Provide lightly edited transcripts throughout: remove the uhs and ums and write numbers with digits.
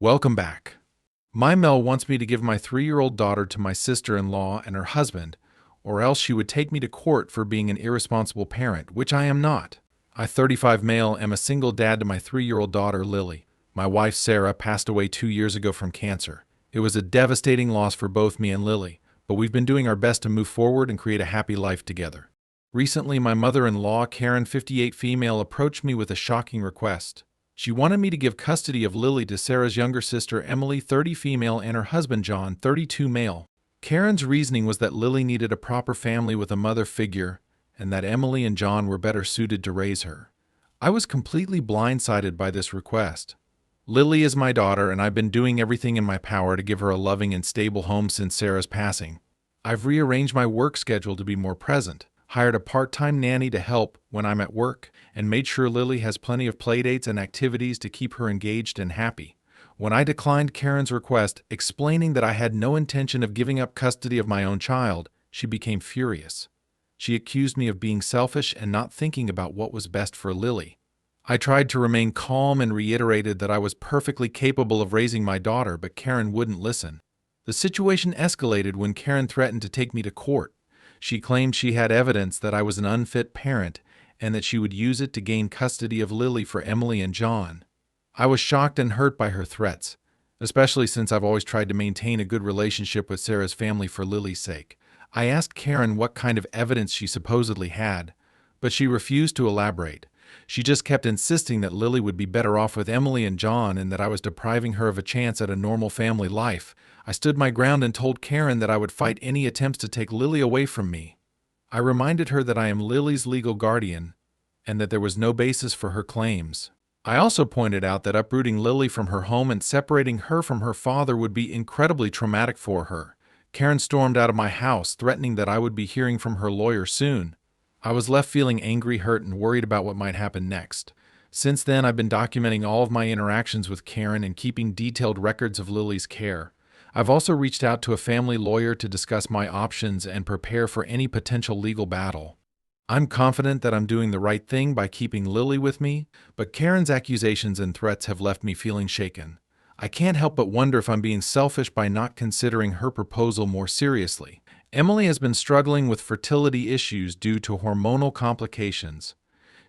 Welcome back. My Mel wants me to give my 3-year-old daughter to my sister-in-law and her husband, or else she would take me to court for being an irresponsible parent, which I am not. I, 35 male, am a single dad to my 3-year-old daughter, Lily. My wife, Sarah, passed away 2 years ago from cancer. It was a devastating loss for both me and Lily, but we've been doing our best to move forward and create a happy life together. Recently, my mother-in-law, Karen, 58 female, approached me with a shocking request. She wanted me to give custody of Lily to Sarah's younger sister, Emily, 30 female, and her husband, John, 32 male. Karen's reasoning was that Lily needed a proper family with a mother figure, and that Emily and John were better suited to raise her. I was completely blindsided by this request. Lily is my daughter, and I've been doing everything in my power to give her a loving and stable home since Sarah's passing. I've rearranged my work schedule to be more present, hired a part-time nanny to help when I'm at work, and made sure Lily has plenty of playdates and activities to keep her engaged and happy. When I declined Karen's request, explaining that I had no intention of giving up custody of my own child, she became furious. She accused me of being selfish and not thinking about what was best for Lily. I tried to remain calm and reiterated that I was perfectly capable of raising my daughter, but Karen wouldn't listen. The situation escalated when Karen threatened to take me to court. She claimed she had evidence that I was an unfit parent and that she would use it to gain custody of Lily for Emily and John. I was shocked and hurt by her threats, especially since I've always tried to maintain a good relationship with Sarah's family for Lily's sake. I asked Karen what kind of evidence she supposedly had, but she refused to elaborate. She just kept insisting that Lily would be better off with Emily and John and that I was depriving her of a chance at a normal family life. I stood my ground and told Karen that I would fight any attempts to take Lily away from me. I reminded her that I am Lily's legal guardian and that there was no basis for her claims. I also pointed out that uprooting Lily from her home and separating her from her father would be incredibly traumatic for her. Karen stormed out of my house, threatening that I would be hearing from her lawyer soon. I was left feeling angry, hurt, and worried about what might happen next. Since then, I've been documenting all of my interactions with Karen and keeping detailed records of Lily's care. I've also reached out to a family lawyer to discuss my options and prepare for any potential legal battle. I'm confident that I'm doing the right thing by keeping Lily with me, but Karen's accusations and threats have left me feeling shaken. I can't help but wonder if I'm being selfish by not considering her proposal more seriously. Emily has been struggling with fertility issues due to hormonal complications.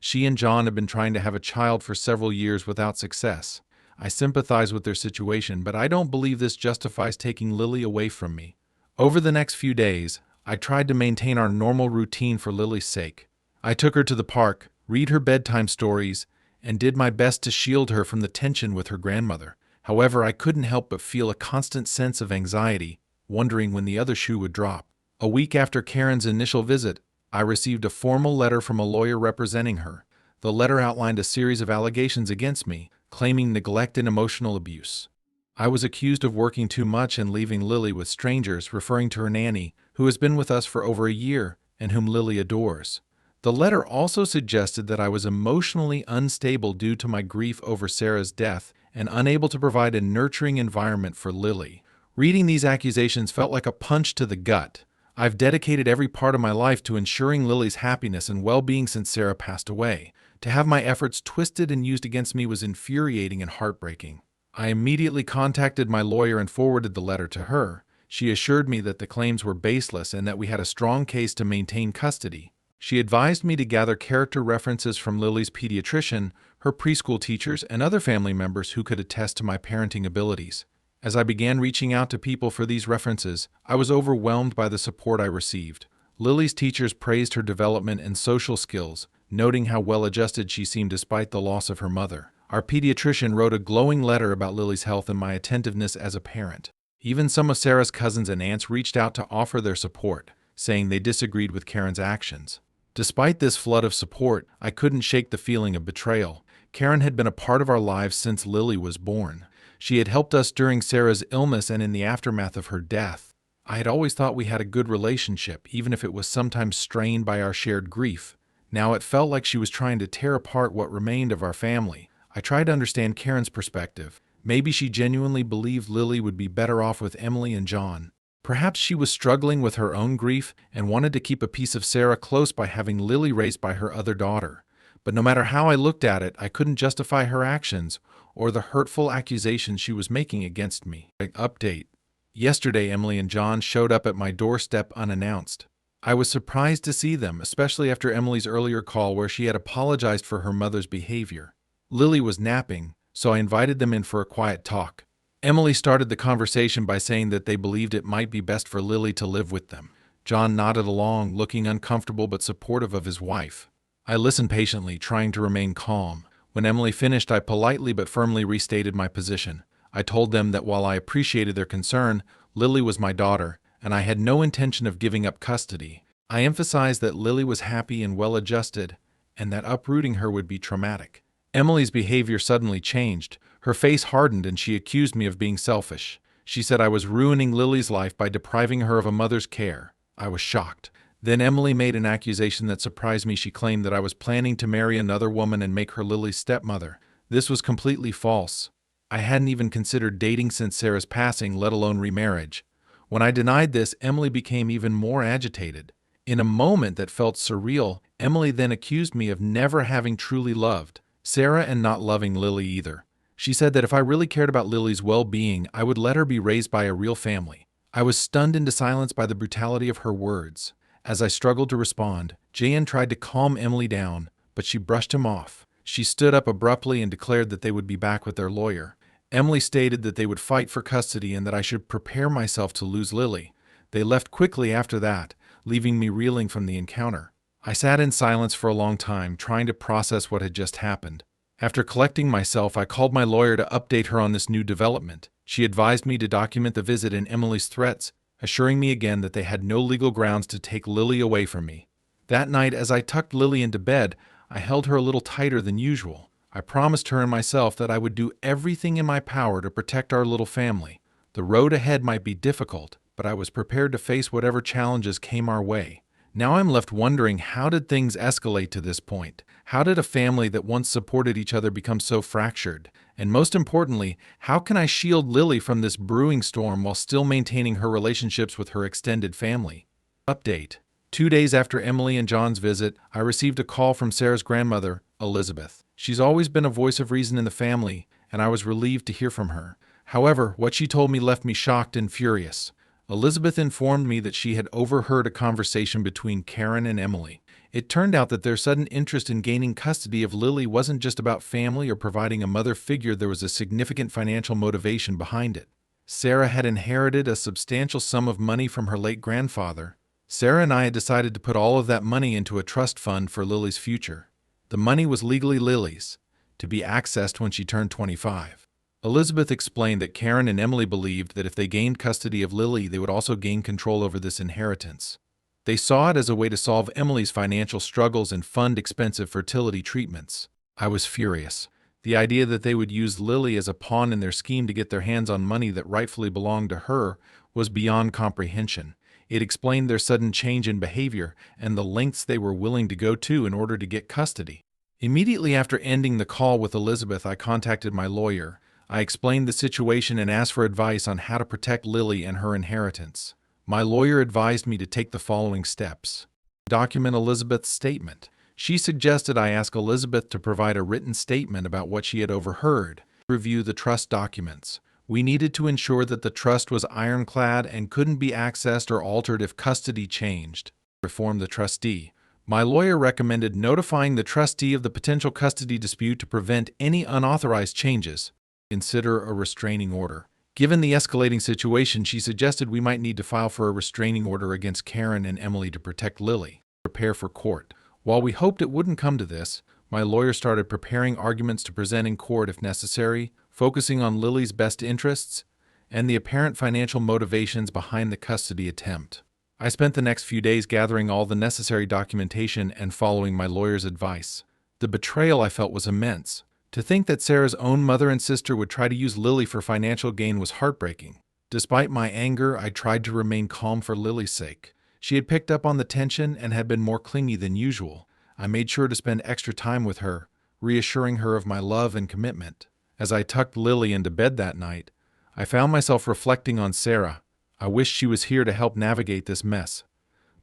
She and John have been trying to have a child for several years without success. I sympathize with their situation, but I don't believe this justifies taking Lily away from me. Over the next few days, I tried to maintain our normal routine for Lily's sake. I took her to the park, read her bedtime stories, and did my best to shield her from the tension with her grandmother. However, I couldn't help but feel a constant sense of anxiety, wondering when the other shoe would drop. A week after Karen's initial visit, I received a formal letter from a lawyer representing her. The letter outlined a series of allegations against me, claiming neglect and emotional abuse. I was accused of working too much and leaving Lily with strangers, referring to her nanny, who has been with us for over a year and whom Lily adores. The letter also suggested that I was emotionally unstable due to my grief over Sarah's death and unable to provide a nurturing environment for Lily. Reading these accusations felt like a punch to the gut. I've dedicated every part of my life to ensuring Lily's happiness and well-being since Sarah passed away. To have my efforts twisted and used against me was infuriating and heartbreaking. I immediately contacted my lawyer and forwarded the letter to her. She assured me that the claims were baseless and that we had a strong case to maintain custody. She advised me to gather character references from Lily's pediatrician, her preschool teachers, and other family members who could attest to my parenting abilities. As I began reaching out to people for these references, I was overwhelmed by the support I received. Lily's teachers praised her development and social skills, noting how well-adjusted she seemed despite the loss of her mother. Our pediatrician wrote a glowing letter about Lily's health and my attentiveness as a parent. Even some of Sarah's cousins and aunts reached out to offer their support, saying they disagreed with Karen's actions. Despite this flood of support, I couldn't shake the feeling of betrayal. Karen had been a part of our lives since Lily was born. She had helped us during Sarah's illness and in the aftermath of her death. I had always thought we had a good relationship, even if it was sometimes strained by our shared grief. Now it felt like she was trying to tear apart what remained of our family. I tried to understand Karen's perspective. Maybe she genuinely believed Lily would be better off with Emily and John. Perhaps she was struggling with her own grief and wanted to keep a piece of Sarah close by having Lily raised by her other daughter. But no matter how I looked at it, I couldn't justify her actions or the hurtful accusations she was making against me. Update. Yesterday, Emily and John showed up at my doorstep unannounced. I was surprised to see them, especially after Emily's earlier call where she had apologized for her mother's behavior. Lily was napping, so I invited them in for a quiet talk. Emily started the conversation by saying that they believed it might be best for Lily to live with them. John nodded along, looking uncomfortable but supportive of his wife. I listened patiently, trying to remain calm. When Emily finished, I politely but firmly restated my position. I told them that while I appreciated their concern, Lily was my daughter, and I had no intention of giving up custody. I emphasized that Lily was happy and well-adjusted, and that uprooting her would be traumatic. Emily's behavior suddenly changed. Her face hardened and she accused me of being selfish. She said I was ruining Lily's life by depriving her of a mother's care. I was shocked. Then Emily made an accusation that surprised me. She claimed that I was planning to marry another woman and make her Lily's stepmother. This was completely false. I hadn't even considered dating since Sarah's passing, let alone remarriage. When I denied this, Emily became even more agitated. In a moment that felt surreal, Emily then accused me of never having truly loved Sarah and not loving Lily either. She said that if I really cared about Lily's well-being, I would let her be raised by a real family. I was stunned into silence by the brutality of her words. As I struggled to respond, Jan tried to calm Emily down, but she brushed him off. She stood up abruptly and declared that they would be back with their lawyer. Emily stated that they would fight for custody and that I should prepare myself to lose Lily. They left quickly after that, leaving me reeling from the encounter. I sat in silence for a long time, trying to process what had just happened. After collecting myself, I called my lawyer to update her on this new development. She advised me to document the visit and Emily's threats, assuring me again that they had no legal grounds to take Lily away from me. That night, as I tucked Lily into bed, I held her a little tighter than usual. I promised her and myself that I would do everything in my power to protect our little family. The road ahead might be difficult, but I was prepared to face whatever challenges came our way. Now I'm left wondering, how did things escalate to this point? How did a family that once supported each other become so fractured? And most importantly, how can I shield Lily from this brewing storm while still maintaining her relationships with her extended family? Update. 2 days after Emily and John's visit, I received a call from Sarah's grandmother, Elizabeth. She's always been a voice of reason in the family, and I was relieved to hear from her. However, what she told me left me shocked and furious. Elizabeth informed me that she had overheard a conversation between Karen and Emily. It turned out that their sudden interest in gaining custody of Lily wasn't just about family or providing a mother figure. There was a significant financial motivation behind it. Sarah had inherited a substantial sum of money from her late grandfather. Sarah and I had decided to put all of that money into a trust fund for Lily's future. The money was legally Lily's, to be accessed when she turned 25. Elizabeth explained that Karen and Emily believed that if they gained custody of Lily, they would also gain control over this inheritance. They saw it as a way to solve Emily's financial struggles and fund expensive fertility treatments. I was furious. The idea that they would use Lily as a pawn in their scheme to get their hands on money that rightfully belonged to her was beyond comprehension. It explained their sudden change in behavior and the lengths they were willing to go to in order to get custody. Immediately after ending the call with Elizabeth, I contacted my lawyer. I explained the situation and asked for advice on how to protect Lily and her inheritance. My lawyer advised me to take the following steps. Document Elizabeth's statement. She suggested I ask Elizabeth to provide a written statement about what she had overheard. Review the trust documents. We needed to ensure that the trust was ironclad and couldn't be accessed or altered if custody changed. Reform the trustee. My lawyer recommended notifying the trustee of the potential custody dispute to prevent any unauthorized changes. Consider a restraining order. Given the escalating situation, she suggested we might need to file for a restraining order against Karen and Emily to protect Lily. Prepare for court. While we hoped it wouldn't come to this, my lawyer started preparing arguments to present in court if necessary, focusing on Lily's best interests and the apparent financial motivations behind the custody attempt. I spent the next few days gathering all the necessary documentation and following my lawyer's advice. The betrayal I felt was immense. To think that Sarah's own mother and sister would try to use Lily for financial gain was heartbreaking. Despite my anger, I tried to remain calm for Lily's sake. She had picked up on the tension and had been more clingy than usual. I made sure to spend extra time with her, reassuring her of my love and commitment. As I tucked Lily into bed that night, I found myself reflecting on Sarah. I wished she was here to help navigate this mess,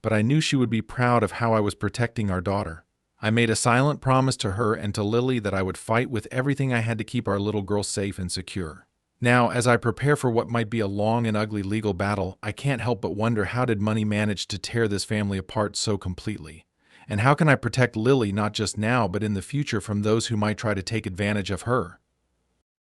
but I knew she would be proud of how I was protecting our daughter. I made a silent promise to her and to Lily that I would fight with everything I had to keep our little girl safe and secure. Now, as I prepare for what might be a long and ugly legal battle, I can't help but wonder, how did money manage to tear this family apart so completely? And how can I protect Lily not just now but in the future from those who might try to take advantage of her?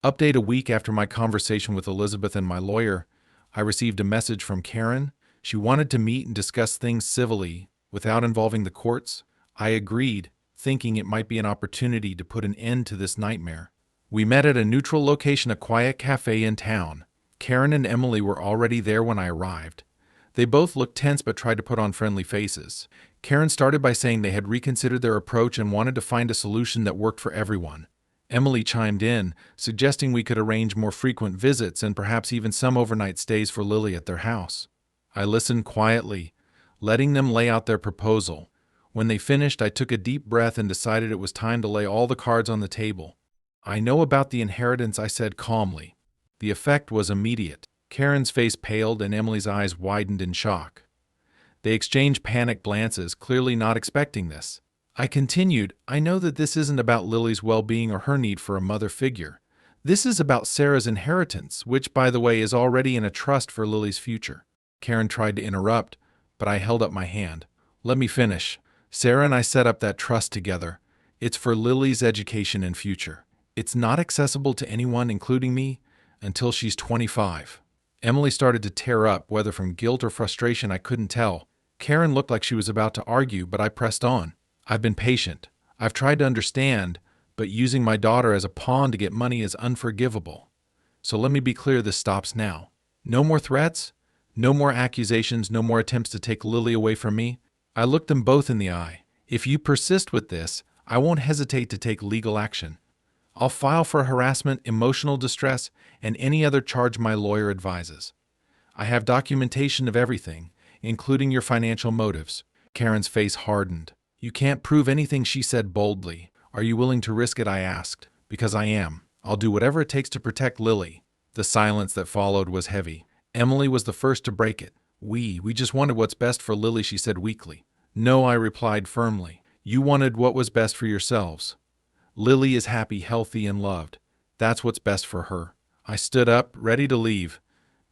Update: a week after my conversation with Elizabeth and my lawyer, I received a message from Karen. She wanted to meet and discuss things civilly, without involving the courts. I agreed, thinking it might be an opportunity to put an end to this nightmare. We met at a neutral location, a quiet cafe in town. Karen and Emily were already there when I arrived. They both looked tense but tried to put on friendly faces. Karen started by saying they had reconsidered their approach and wanted to find a solution that worked for everyone. Emily chimed in, suggesting we could arrange more frequent visits and perhaps even some overnight stays for Lily at their house. I listened quietly, letting them lay out their proposal. When they finished, I took a deep breath and decided it was time to lay all the cards on the table. "I know about the inheritance," I said calmly. The effect was immediate. Karen's face paled and Emily's eyes widened in shock. They exchanged panicked glances, clearly not expecting this. I continued, "I know that this isn't about Lily's well-being or her need for a mother figure. This is about Sarah's inheritance, which, by the way, is already in a trust for Lily's future." Karen tried to interrupt, but I held up my hand. "Let me finish. Sarah and I set up that trust together. It's for Lily's education and future. It's not accessible to anyone, including me, until she's 25. Emily started to tear up, whether from guilt or frustration I couldn't tell. Karen looked like she was about to argue, but I pressed on. "I've been patient. I've tried to understand, but using my daughter as a pawn to get money is unforgivable. So let me be clear, this stops now. No more threats, no more accusations, no more attempts to take Lily away from me." I looked them both in the eye. "If you persist with this, I won't hesitate to take legal action. I'll file for harassment, emotional distress, and any other charge my lawyer advises. I have documentation of everything, including your financial motives." Karen's face hardened. "You can't prove anything," she said boldly. "Are you willing to risk it?" I asked. "Because I am. I'll do whatever it takes to protect Lily." The silence that followed was heavy. Emily was the first to break it. We just wanted what's best for Lily," she said weakly. "No," I replied firmly. "You wanted what was best for yourselves. Lily is happy, healthy, and loved. That's what's best for her." I stood up, ready to leave.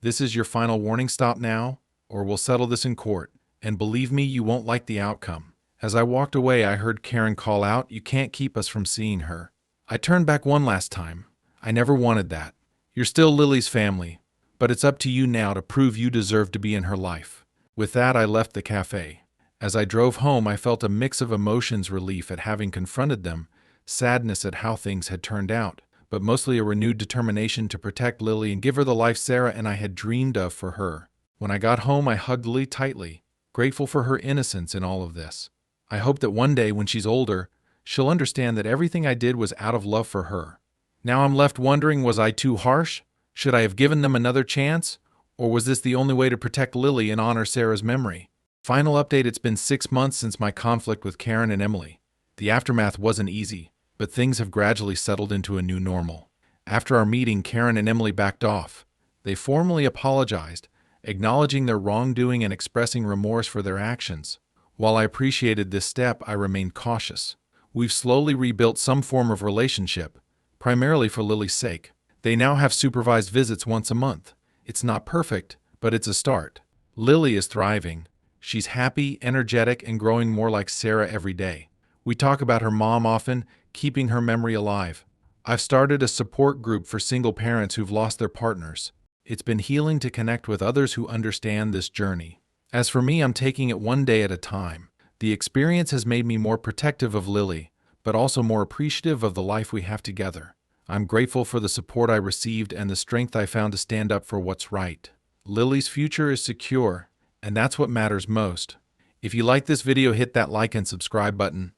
"This is your final warning. Stop now, or we'll settle this in court. And believe me, you won't like the outcome." As I walked away, I heard Karen call out, "You can't keep us from seeing her." I turned back one last time. "I never wanted that. You're still Lily's family, but it's up to you now to prove you deserve to be in her life." With that, I left the cafe. As I drove home, I felt a mix of emotions: relief at having confronted them, sadness at how things had turned out, but mostly a renewed determination to protect Lily and give her the life Sarah and I had dreamed of for her. When I got home, I hugged Lily tightly, grateful for her innocence in all of this. I hope that one day, when she's older, she'll understand that everything I did was out of love for her. Now I'm left wondering, was I too harsh? Should I have given them another chance? Or was this the only way to protect Lily and honor Sarah's memory? Final update: it's been 6 months since my conflict with Karen and Emily. The aftermath wasn't easy, but things have gradually settled into a new normal. After our meeting, Karen and Emily backed off. They formally apologized, acknowledging their wrongdoing and expressing remorse for their actions. While I appreciated this step, I remained cautious. We've slowly rebuilt some form of relationship, primarily for Lily's sake. They now have supervised visits once a month. It's not perfect, but it's a start. Lily is thriving. She's happy, energetic, and growing more like Sarah every day. We talk about her mom often, keeping her memory alive. I've started a support group for single parents who've lost their partners. It's been healing to connect with others who understand this journey. As for me, I'm taking it one day at a time. The experience has made me more protective of Lily, but also more appreciative of the life we have together. I'm grateful for the support I received and the strength I found to stand up for what's right. Lily's future is secure, and that's what matters most. If you like this video, hit that like and subscribe button.